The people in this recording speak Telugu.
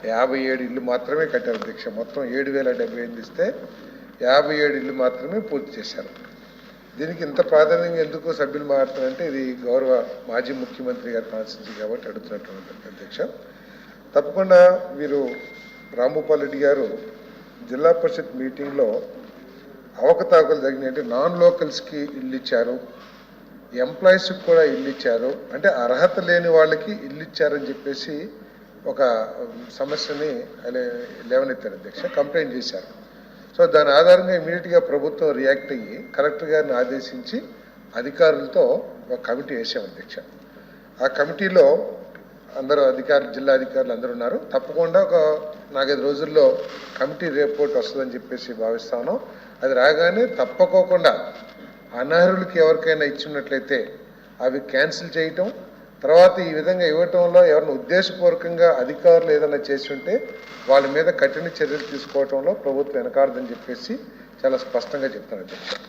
57 ఇళ్ళు మాత్రమే కట్టారు అధ్యక్ష. మొత్తం 7,078 ఇస్తే 57 ఇళ్ళు మాత్రమే పూర్తి చేశారు. దీనికి ఇంత ప్రాధాన్యంగా ఎందుకు సభ్యులు మాట్లాడుతున్నారంటే ఇది గౌరవ మాజీ ముఖ్యమంత్రి గారి కాన్స్టిట్యూన్సీ కాబట్టి అడుగుతున్నటువంటి అధ్యక్ష. తప్పకుండా వీరు రాంభూపాల్ రెడ్డి గారు జిల్లా పరిషత్ మీటింగ్లో అవకతవకలు జరిగినాయంటే నాన్ లోకల్స్కి ఇల్లు ఇచ్చారు, ఎంప్లాయీస్కి కూడా ఇల్లు ఇచ్చారు, అంటే అర్హత లేని వాళ్ళకి ఇల్లు ఇచ్చారని చెప్పేసి ఒక సమస్యని లేవనెత్తారు అధ్యక్ష. కంప్లైంట్ చేశారు. సో దాని ఆధారంగా ఇమీడియట్గా ప్రభుత్వం రియాక్ట్ అయ్యి కలెక్టర్ గారిని ఆదేశించి అధికారులతో ఒక కమిటీ వేసాం అధ్యక్ష. ఆ కమిటీలో అందరూ అధికారులు, జిల్లా అధికారులు అందరూ ఉన్నారు. తప్పకుండా ఒక 4-5 రోజుల్లో కమిటీ రిపోర్ట్ వస్తుందని చెప్పేసి భావిస్తాను. అది రాగానే తప్పకోకుండా అనర్హులకి ఎవరికైనా ఇచ్చినట్లయితే అవి క్యాన్సిల్ చేయటం, తర్వాత ఈ విధంగా ఇవ్వటంలో ఎవరిని ఉద్దేశపూర్వకంగా అధికారులు ఏదైనా చేసి ఉంటే వాళ్ళ మీద కఠిన చర్యలు తీసుకోవటంలో ప్రభుత్వం వెనకాడదని చెప్పేసి చాలా స్పష్టంగా చెప్తాను అధ్యక్ష.